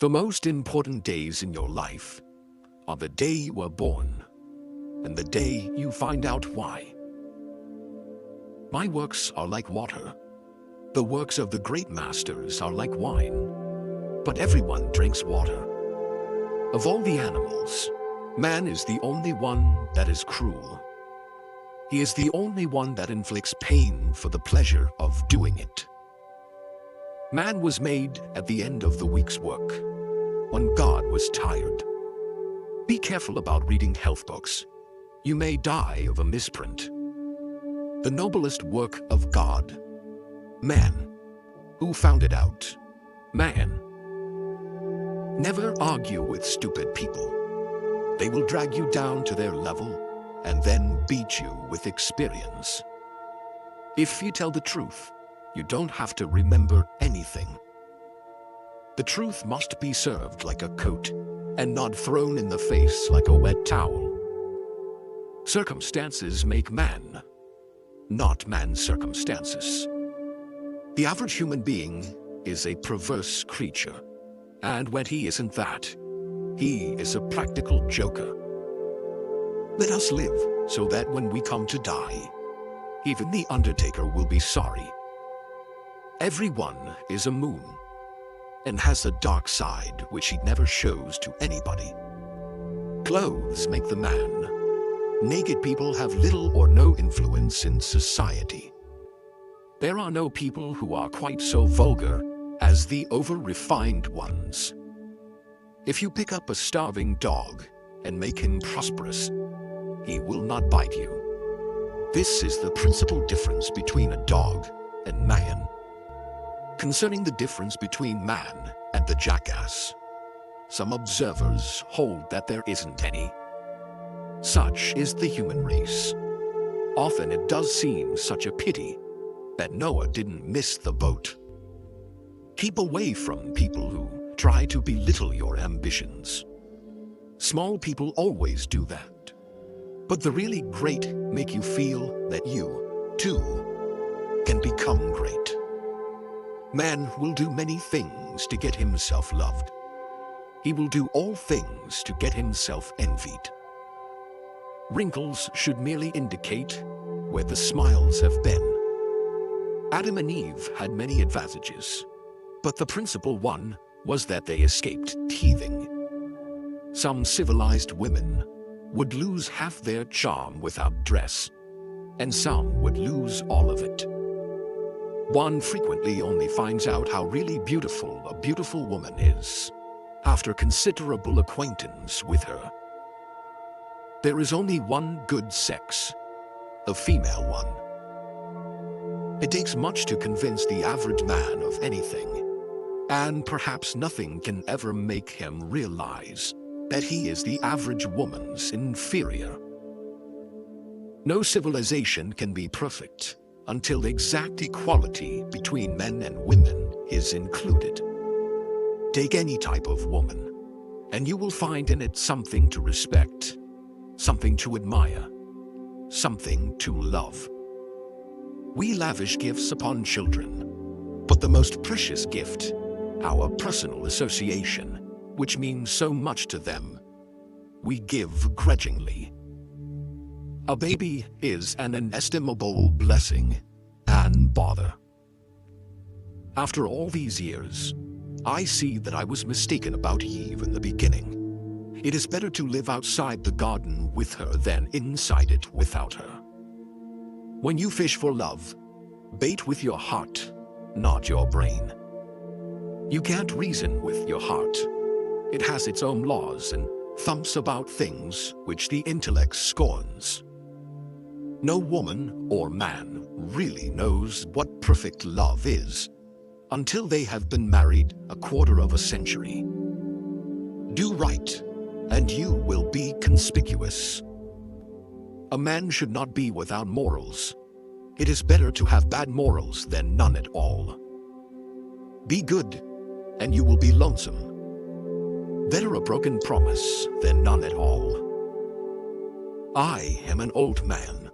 The most important days in your life are the day you were born and the day you find out why. My works are like water. The works of the great masters are like wine. But everyone drinks water. Of all the animals, man is the only one that is cruel. He is the only one that inflicts pain for the pleasure of doing it. Man was made at the end of the week's work, when God was tired. Be careful about reading health books. You may die of a misprint. The noblest work of God, man. Who found it out? Man. Never argue with stupid people. They will drag you down to their level and then beat you with experience. If you tell the truth, you don't have to remember anything. The truth must be served like a coat and not thrown in the face like a wet towel. Circumstances make man, not man's circumstances. The average human being is a perverse creature, and when he isn't that, he is a practical joker. Let us live so that when we come to die, even the undertaker will be sorry. Everyone is a moon and has a dark side which he never shows to anybody. Clothes make the man. Naked people have little or no influence in society. There are no people who are quite so vulgar as the over-refined ones. If you pick up a starving dog and make him prosperous, he will not bite you. This is the principal difference between a dog and man. Concerning the difference between man and the jackass, some observers hold that there isn't any. Such is the human race. Often it does seem such a pity that Noah didn't miss the boat. Keep away from people who try to belittle your ambitions. Small people always do that. But the really great make you feel that you, too, can become great. Man will do many things to get himself loved. He will do all things to get himself envied. Wrinkles should merely indicate where the smiles have been. Adam and Eve had many advantages, but the principal one was that they escaped teething. Some civilized women would lose half their charm without dress, and some would lose all of it. One frequently only finds out how really beautiful a beautiful woman is after considerable acquaintance with her. There is only one good sex, a female one. It takes much to convince the average man of anything, and perhaps nothing can ever make him realize that he is the average woman's inferior. No civilization can be perfect until exact equality between men and women is included. Take any type of woman, and you will find in it something to respect, something to admire, something to love. We lavish gifts upon children, but the most precious gift, our personal association, which means so much to them, we give grudgingly. A baby is an inestimable blessing and bother. After all these years, I see that I was mistaken about Eve in the beginning. It is better to live outside the garden with her than inside it without her. When you fish for love, bait with your heart, not your brain. You can't reason with your heart. It has its own laws and thumps about things which the intellect scorns. No woman or man really knows what perfect love is until they have been married a quarter of a century. Do right, and you will be conspicuous. A man should not be without morals. It is better to have bad morals than none at all. Be good, and you will be lonesome. Better a broken promise than none at all. I am an old man,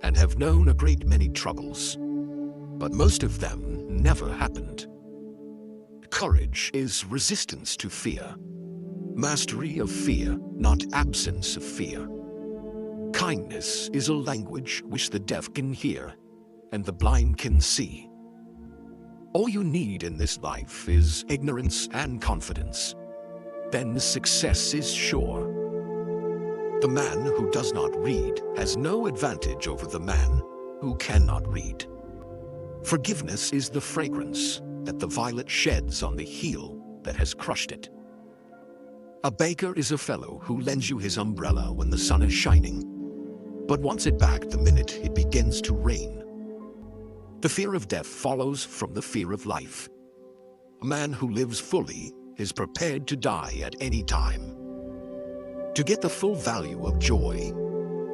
and have known a great many troubles, but most of them never happened. Courage is resistance to fear. Mastery of fear, not absence of fear. Kindness is a language which the deaf can hear and the blind can see. All you need in this life is ignorance and confidence. Then success is sure. The man who does not read has no advantage over the man who cannot read. Forgiveness is the fragrance that the violet sheds on the heel that has crushed it. A baker is a fellow who lends you his umbrella when the sun is shining, but wants it back the minute it begins to rain. The fear of death follows from the fear of life. A man who lives fully is prepared to die at any time. To get the full value of joy,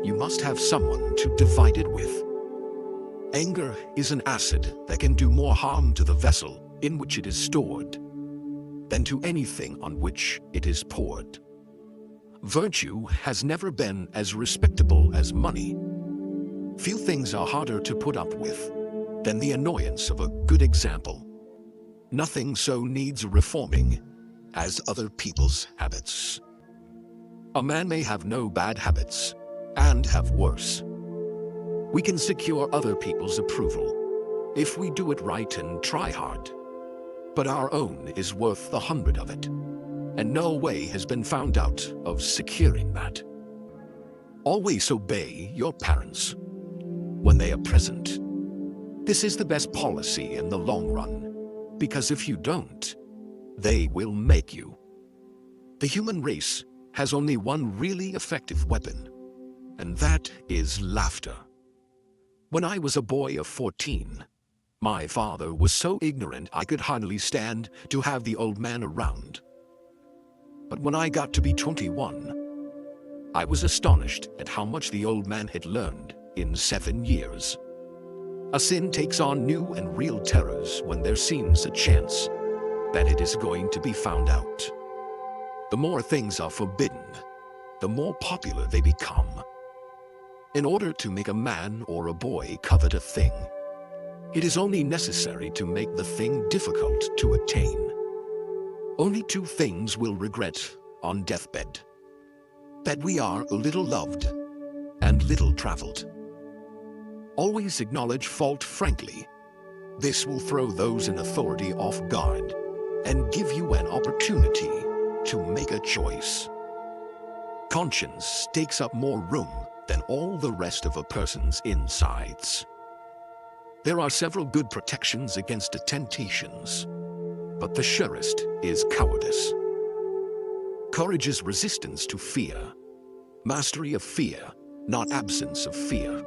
you must have someone to divide it with. Anger is an acid that can do more harm to the vessel in which it is stored than to anything on which it is poured. Virtue has never been as respectable as money. Few things are harder to put up with than the annoyance of a good example. Nothing so needs reforming as other people's habits. A man may have no bad habits and have worse. We can secure other people's approval if we do it right and try hard. But our own is worth 100 of it, and no way has been found out of securing that. Always obey your parents when they are present. This is the best policy in the long run, because if you don't, they will make you. The human race has only one really effective weapon, and that is laughter. When I was a boy of 14, my father was so ignorant I could hardly stand to have the old man around. But when I got to be 21, I was astonished at how much the old man had learned in 7 years. A sin takes on new and real terrors when there seems a chance that it is going to be found out. The more things are forbidden, the more popular they become. In order to make a man or a boy covet a thing, it is only necessary to make the thing difficult to attain. Only 2 things we'll regret on deathbed: that we are little loved and little traveled. Always acknowledge fault frankly. This will throw those in authority off guard and give you an opportunity to make a choice. Conscience takes up more room than all the rest of a person's insides. There are several good protections against temptations, but the surest is cowardice. Courage is resistance to fear. Mastery of fear, not absence of fear.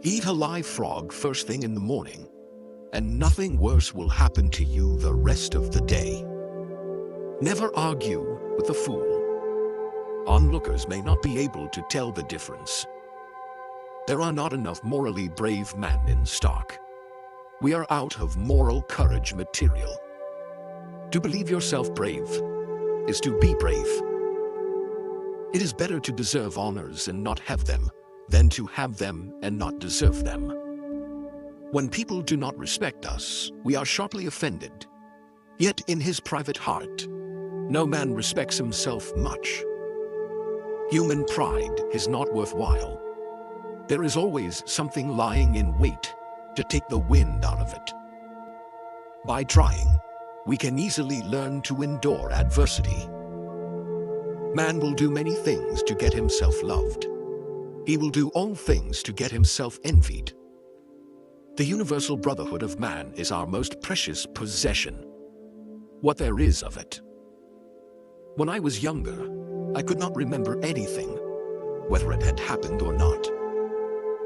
Eat a live frog first thing in the morning, and nothing worse will happen to you the rest of the day. Never argue with a fool. Onlookers may not be able to tell the difference. There are not enough morally brave men in stock. We are out of moral courage material. To believe yourself brave is to be brave. It is better to deserve honors and not have them than to have them and not deserve them. When people do not respect us, we are sharply offended. Yet in his private heart, no man respects himself much. Human pride is not worthwhile. There is always something lying in wait to take the wind out of it. By trying, we can easily learn to endure adversity. Man will do many things to get himself loved. He will do all things to get himself envied. The universal brotherhood of man is our most precious possession, what there is of it. When I was younger, I could not remember anything, whether it had happened or not.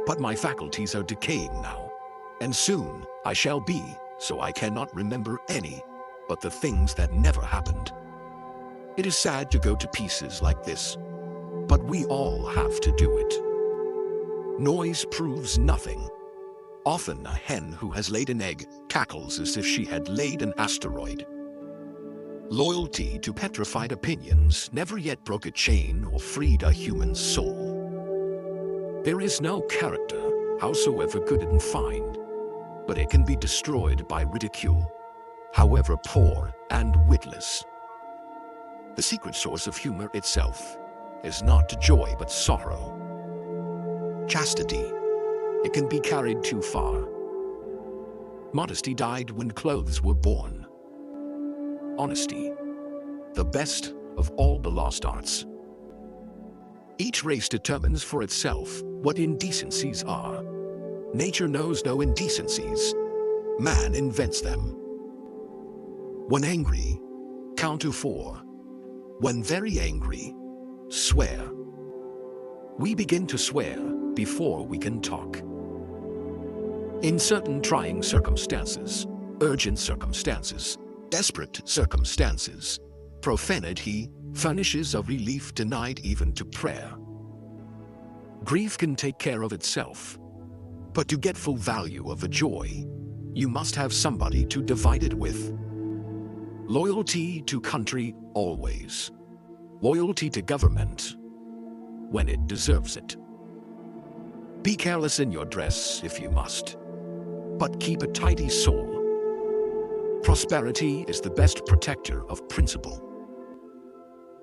But my faculties are decaying now, and soon I shall be, so I cannot remember any but the things that never happened. It is sad to go to pieces like this, but we all have to do it. Noise proves nothing. Often a hen who has laid an egg cackles as if she had laid an asteroid. Loyalty to petrified opinions never yet broke a chain or freed a human soul. There is no character, howsoever good and fine, but it can be destroyed by ridicule, however poor and witless. The secret source of humor itself is not joy but sorrow. Chastity, it can be carried too far. Modesty died when clothes were born. Honesty, the best of all the lost arts. Each race determines for itself what indecencies are. Nature knows no indecencies. Man invents them. When angry, count to 4. When very angry, swear. We begin to swear before we can talk. In certain trying circumstances, urgent circumstances, desperate circumstances, profanity furnishes a relief denied even to prayer. Grief can take care of itself, but to get full value of a joy, you must have somebody to divide it with. Loyalty to country always. Loyalty to government when it deserves it. Be careless in your dress if you must, but keep a tidy soul. Prosperity is the best protector of principle.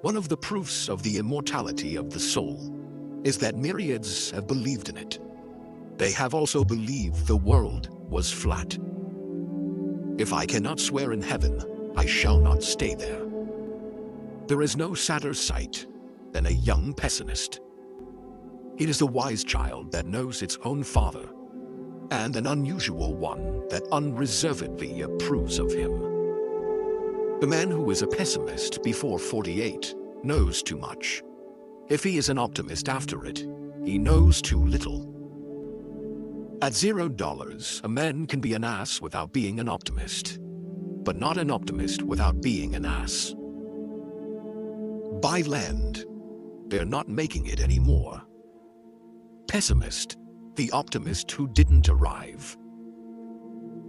One of the proofs of the immortality of the soul is that myriads have believed in it. They have also believed the world was flat. If I cannot swear in heaven, I shall not stay there. There is no sadder sight than a young pessimist. It is a wise child that knows its own father, and an unusual one that unreservedly approves of him. The man who is a pessimist before 48 knows too much. If he is an optimist after it, he knows too little. At $0, a man can be an ass without being an optimist, but not an optimist without being an ass. Buy land. They're not making it anymore. Pessimist, the optimist who didn't arrive.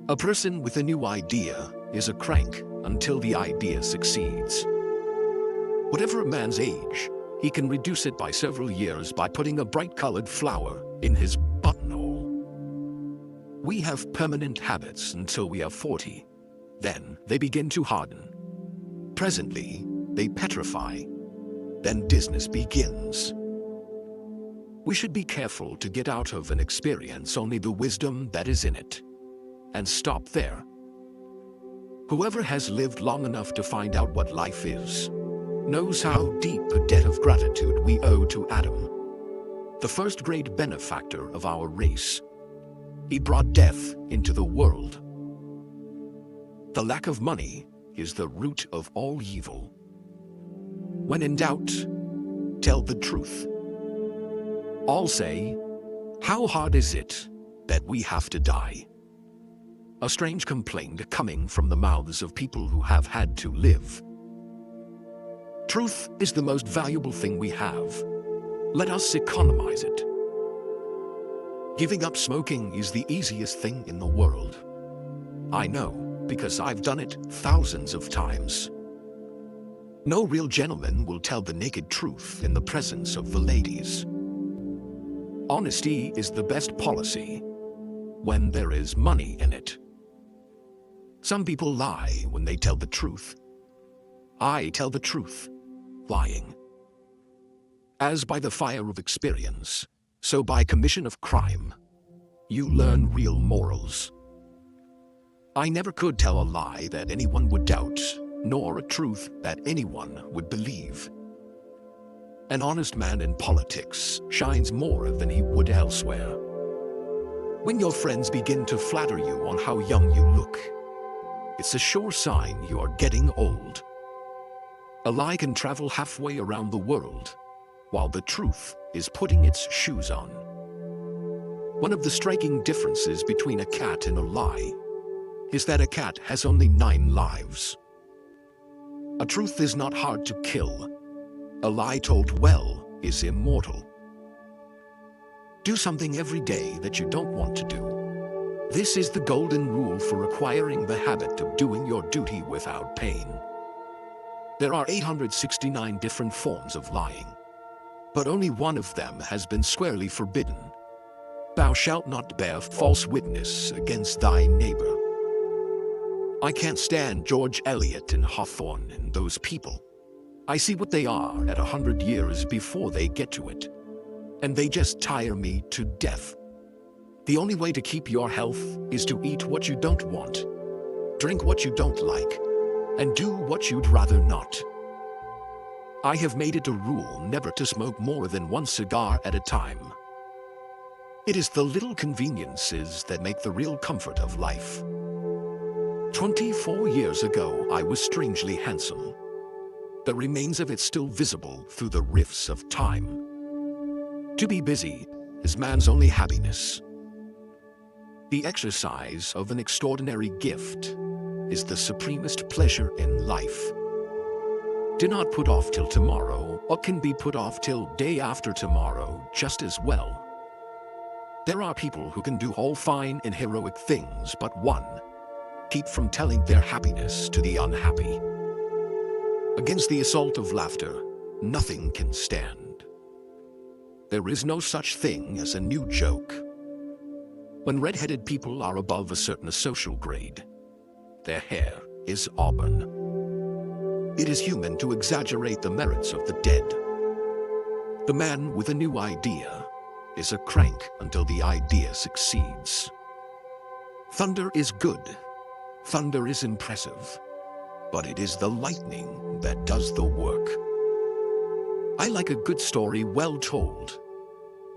A person with a new idea is a crank until the idea succeeds. Whatever a man's age, he can reduce it by several years by putting a bright-colored flower in his buttonhole. We have permanent habits until we are 40. Then they begin to harden. Presently, they petrify. Then business begins. We should be careful to get out of an experience only the wisdom that is in it, and stop there. Whoever has lived long enough to find out what life is, knows how deep a debt of gratitude we owe to Adam, the first great benefactor of our race. He brought death into the world. The lack of money is the root of all evil. When in doubt, tell the truth. All say, "How hard is it that we have to die?" A strange complaint coming from the mouths of people who have had to live. Truth is the most valuable thing we have. Let us economize it. Giving up smoking is the easiest thing in the world. I know, because I've done it thousands of times. No real gentleman will tell the naked truth in the presence of the ladies. Honesty is the best policy when there is money in it. Some people lie when they tell the truth. I tell the truth, lying. As by the fire of experience, so by commission of crime, you learn real morals. I never could tell a lie that anyone would doubt, nor a truth that anyone would believe. An honest man in politics shines more than he would elsewhere. When your friends begin to flatter you on how young you look, it's a sure sign you are getting old. A lie can travel halfway around the world, while the truth is putting its shoes on. One of the striking differences between a cat and a lie is that a cat has only 9 lives. A truth is not hard to kill. A lie told well is immortal. Do something every day that you don't want to do. This is the golden rule for acquiring the habit of doing your duty without pain. There are 869 different forms of lying, but only one of them has been squarely forbidden. Thou shalt not bear false witness against thy neighbor. I can't stand George Eliot and Hawthorne and those people. I see what they are at 100 years before they get to it. And they just tire me to death. The only way to keep your health is to eat what you don't want, drink what you don't like, and do what you'd rather not. I have made it a rule never to smoke more than one cigar at a time. It is the little conveniences that make the real comfort of life. 24 years ago, I was strangely handsome. The remains of it still visible through the rifts of time. To be busy is man's only happiness. The exercise of an extraordinary gift is the supremest pleasure in life. Do not put off till tomorrow what can be put off till day after tomorrow just as well. There are people who can do all fine and heroic things but one, keep from telling their happiness to the unhappy. Against the assault of laughter, nothing can stand. There is no such thing as a new joke. When red-headed people are above a certain social grade, their hair is auburn. It is human to exaggerate the merits of the dead. The man with a new idea is a crank until the idea succeeds. Thunder is good. Thunder is impressive. But it is the lightning that does the work. I like a good story well told.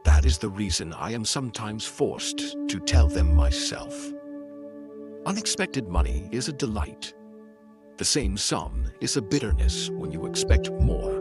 That is the reason I am sometimes forced to tell them myself. Unexpected money is a delight. The same sum is a bitterness when you expect more.